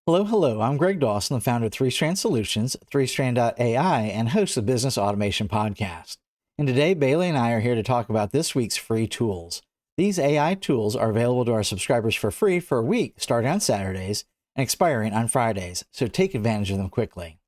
Hello. I'm Greg Dawson, the founder of Three Strand Solutions, 3strand.ai, and host of the Business Automation Podcast. And today, Bailey and I are here to talk about this week's free tools. These AI tools are available to our subscribers for free for a week, starting on Saturdays and expiring on Fridays, so take advantage of them quickly.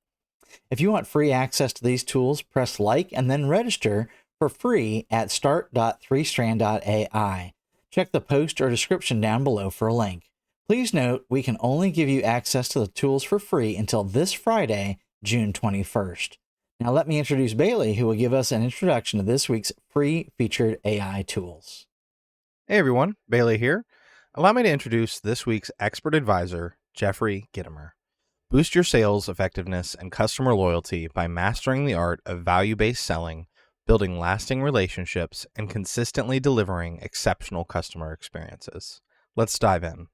If you want free access to these tools, press like and then register for free at start.3strand.ai. Check the post or description down below for a link. Please note, we can only give you access to the tools for free until this Friday, June 21st. Now let me introduce Bailey, who will give us an introduction to this week's free featured AI tools. Hey everyone, Bailey here. Allow me to introduce this week's expert advisor, Jeffrey Gitomer. Boost your sales effectiveness and customer loyalty by mastering the art of value-based selling, building lasting relationships, and consistently delivering exceptional customer experiences. Let's dive in.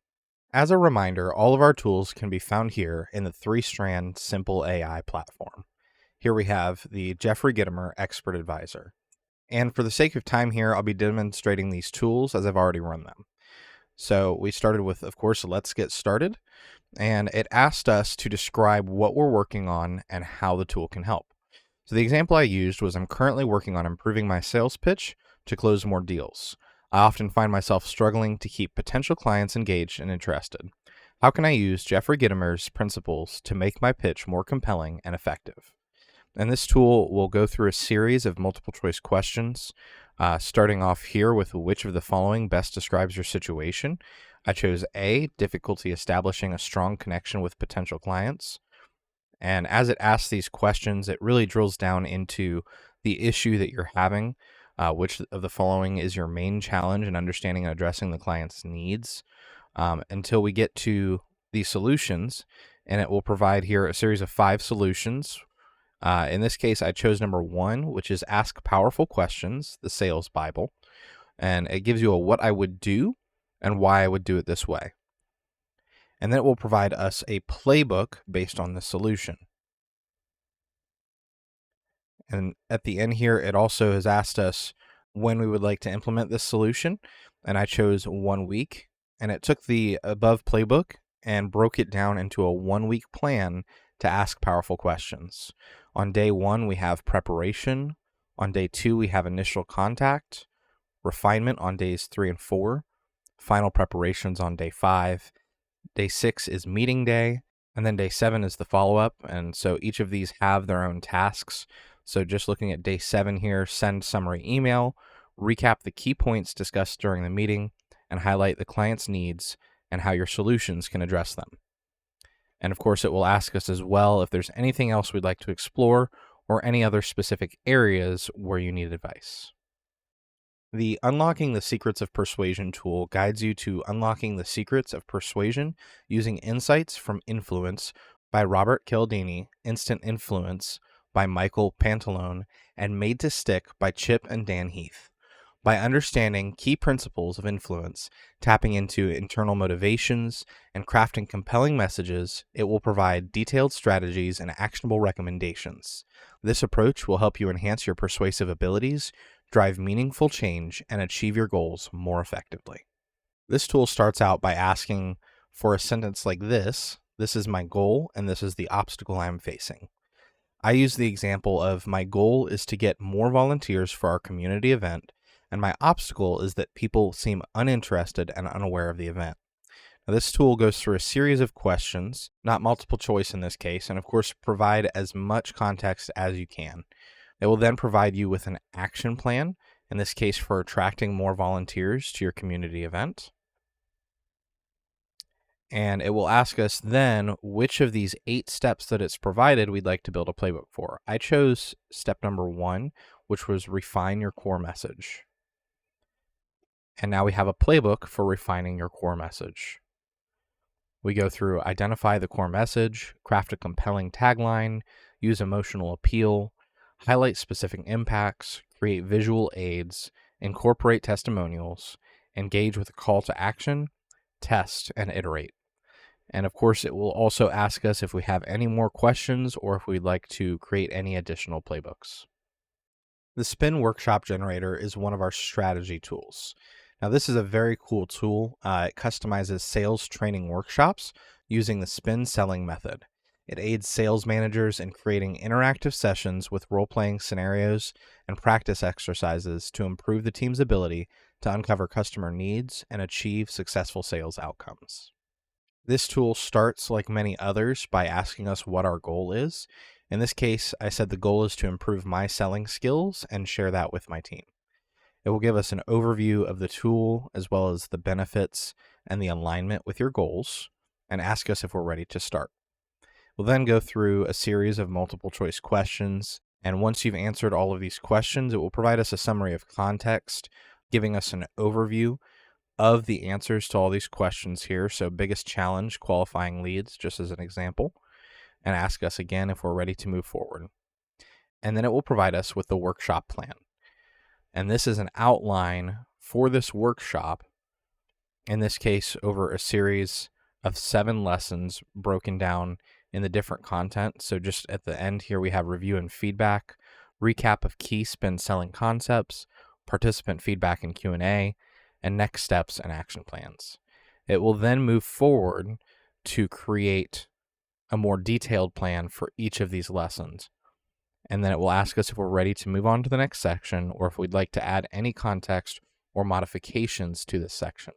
As a reminder, all of our tools can be found here in the 3Strand Simple AI platform. Here we have the Jeffrey Gitomer Expert Advisor. And for the sake of time here, I'll be demonstrating these tools as I've already run them. So we started with, of course, Let's Get Started. And it asked us to describe what we're working on and how the tool can help. So the example I used was I'm currently working on improving my sales pitch to close more deals. I often find myself struggling to keep potential clients engaged and interested. How can I use Jeffrey Gitomer's principles to make my pitch more compelling and effective? And this tool will go through a series of multiple choice questions, starting off here with which of the following best describes your situation. I chose A, difficulty establishing a strong connection with potential clients. And as it asks these questions, it really drills down into the issue that you're having. Which of the following is your main challenge in understanding and addressing the client's needs, until we get to the solutions, and it will provide here a series of 5 solutions. In this case, I chose number 1, which is Ask Powerful Questions, the Sales Bible, and it gives you a what I would do and why I would do it this way. And then it will provide us a playbook based on the solution. And at the end here, it also has asked us when we would like to implement this solution. And I chose 1 week. And it took the above playbook and broke it down into a 1-week plan to ask powerful questions. On day 1, we have preparation. On day 2, we have initial contact, refinement on days 3 and 4, final preparations on day 5. Day 6 is meeting day. And then day 7 is the follow-up. And so each of these have their own tasks. So just looking at day 7 here, send summary email, recap the key points discussed during the meeting, and highlight the client's needs and how your solutions can address them. And of course, it will ask us as well if there's anything else we'd like to explore or any other specific areas where you need advice. The Unlocking the Secrets of Persuasion tool guides you to unlocking the secrets of persuasion using insights from Influence by Robert Cialdini, Instant Influence by Michael Pantalone, and Made to Stick by Chip and Dan Heath. By understanding key principles of influence, tapping into internal motivations, and crafting compelling messages, it will provide detailed strategies and actionable recommendations. This approach will help you enhance your persuasive abilities, drive meaningful change, and achieve your goals more effectively. This tool starts out by asking for a sentence like this is my goal, and this is the obstacle I'm facing. I use the example of my goal is to get more volunteers for our community event, and my obstacle is that people seem uninterested and unaware of the event. Now, this tool goes through a series of questions, not multiple choice in this case, and of course provide as much context as you can. It will then provide you with an action plan, in this case for attracting more volunteers to your community event. And it will ask us then which of these 8 steps that it's provided we'd like to build a playbook for. I chose step number 1, which was refine your core message. And now we have a playbook for refining your core message. We go through identify the core message, craft a compelling tagline, use emotional appeal, highlight specific impacts, create visual aids, incorporate testimonials, engage with a call to action, test, and iterate. And of course, it will also ask us if we have any more questions or if we'd like to create any additional playbooks. The Spin Workshop Generator is one of our strategy tools. Now, this is a very cool tool. It customizes sales training workshops using the spin selling method. It aids sales managers in creating interactive sessions with role-playing scenarios and practice exercises to improve the team's ability to uncover customer needs and achieve successful sales outcomes. This tool starts, like many others, by asking us what our goal is. In this case, I said the goal is to improve my selling skills and share that with my team. It will give us an overview of the tool as well as the benefits and the alignment with your goals and ask us if we're ready to start. We'll then go through a series of multiple choice questions, and once you've answered all of these questions, it will provide us a summary of context, giving us an overview of the answers to all these questions here. So biggest challenge, qualifying leads, just as an example, and ask us again if we're ready to move forward. And then it will provide us with the workshop plan. And this is an outline for this workshop, in this case over a series of 7 lessons broken down in the different content. So just at the end here, we have review and feedback, recap of key spin selling concepts, participant feedback and Q&A, and next steps and action plans. It will then move forward to create a more detailed plan for each of these lessons. And then it will ask us if we're ready to move on to the next section or if we'd like to add any context or modifications to this section.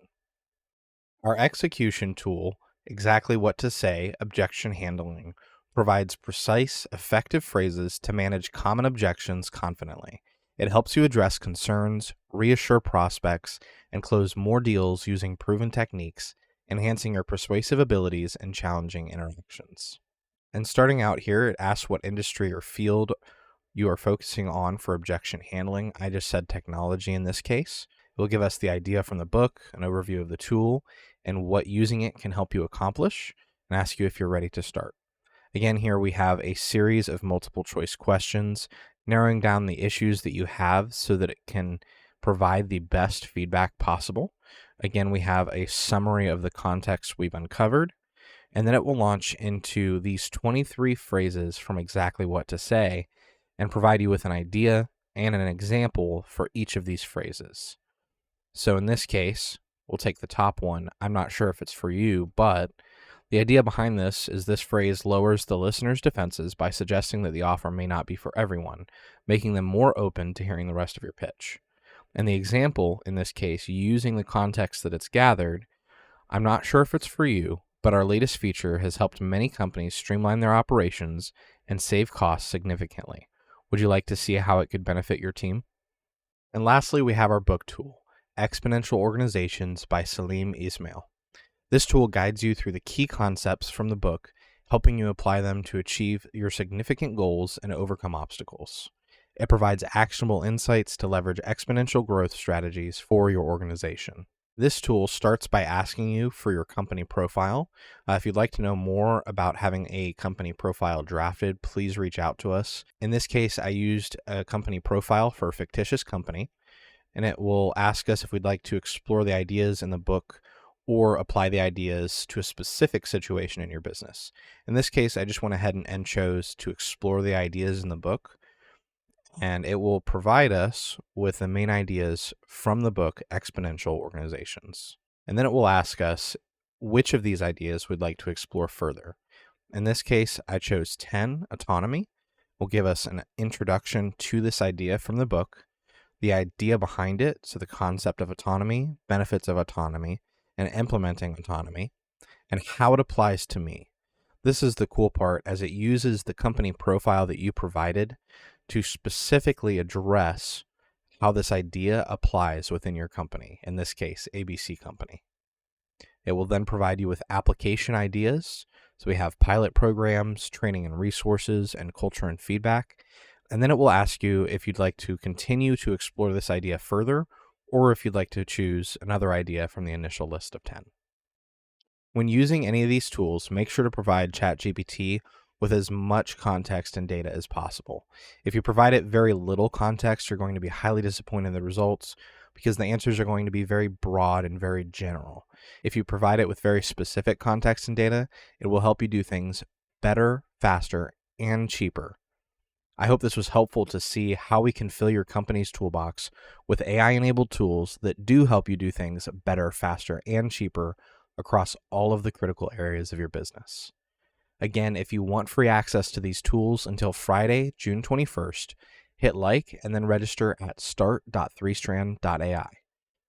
Our execution tool, Exactly What to Say, Objection Handling, provides precise, effective phrases to manage common objections confidently. It helps you address concerns, reassure prospects, and close more deals using proven techniques, enhancing your persuasive abilities in challenging interactions. And starting out here, it asks what industry or field you are focusing on for objection handling. I just said technology in this case. It will give us the idea from the book, an overview of the tool, and what using it can help you accomplish, and ask you if you're ready to start. Again, here we have a series of multiple choice questions, narrowing down the issues that you have so that it can provide the best feedback possible. Again, we have a summary of the context we've uncovered, and then it will launch into these 23 phrases from Exactly What to Say and provide you with an idea and an example for each of these phrases. So in this case, we'll take the top one. I'm not sure if it's for you, but the idea behind this phrase lowers the listener's defenses by suggesting that the offer may not be for everyone, making them more open to hearing the rest of your pitch. And the example, in this case, using the context that it's gathered, I'm not sure if it's for you, but our latest feature has helped many companies streamline their operations and save costs significantly. Would you like to see how it could benefit your team? And lastly, we have our book tool, Exponential Organizations by Salim Ismail. This tool guides you through the key concepts from the book, helping you apply them to achieve your significant goals and overcome obstacles. It provides actionable insights to leverage exponential growth strategies for your organization. This tool starts by asking you for your company profile. If you'd like to know more about having a company profile drafted, please reach out to us. In this case, I used a company profile for a fictitious company, and it will ask us if we'd like to explore the ideas in the book or apply the ideas to a specific situation in your business. In this case, I just went ahead and chose to explore the ideas in the book, and it will provide us with the main ideas from the book, Exponential Organizations. And then it will ask us which of these ideas we'd like to explore further. In this case, I chose 10, autonomy. Will give us an introduction to this idea from the book, the idea behind it, so the concept of autonomy, benefits of autonomy, and implementing autonomy, and how it applies to me. This is the cool part, as it uses the company profile that you provided to specifically address how this idea applies within your company, in this case, ABC Company. It will then provide you with application ideas. So we have pilot programs, training and resources, and culture and feedback. And then it will ask you if you'd like to continue to explore this idea further, or if you'd like to choose another idea from the initial list of 10. When using any of these tools, make sure to provide ChatGPT with as much context and data as possible. If you provide it very little context, you're going to be highly disappointed in the results because the answers are going to be very broad and very general. If you provide it with very specific context and data, it will help you do things better, faster, and cheaper. I hope this was helpful to see how we can fill your company's toolbox with AI-enabled tools that do help you do things better, faster, and cheaper across all of the critical areas of your business. Again, if you want free access to these tools until Friday, June 21st, hit like and then register at start.3strand.ai.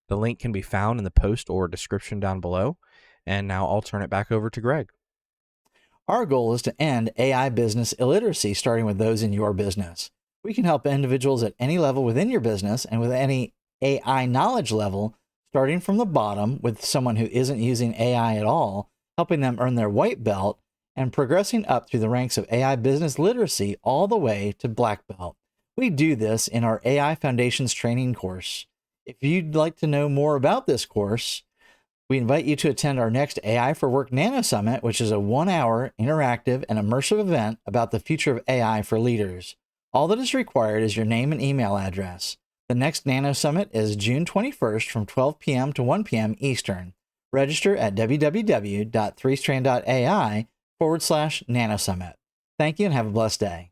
The link can be found in the post or description down below. And now I'll turn it back over to Greg. Our goal is to end AI business illiteracy, starting with those in your business. We can help individuals at any level within your business and with any AI knowledge level, starting from the bottom with someone who isn't using AI at all, helping them earn their white belt, and progressing up through the ranks of AI business literacy all the way to black belt. We do this in our AI Foundations training course. If you'd like to know more about this course, we invite you to attend our next AI for Work Nano Summit, which is a 1-hour interactive and immersive event about the future of AI for leaders. All that is required is your name and email address. The next Nano Summit is June 21st from 12 p.m. to 1 p.m. Eastern. Register at www.3strand.ai/nanosummit. Thank you and have a blessed day.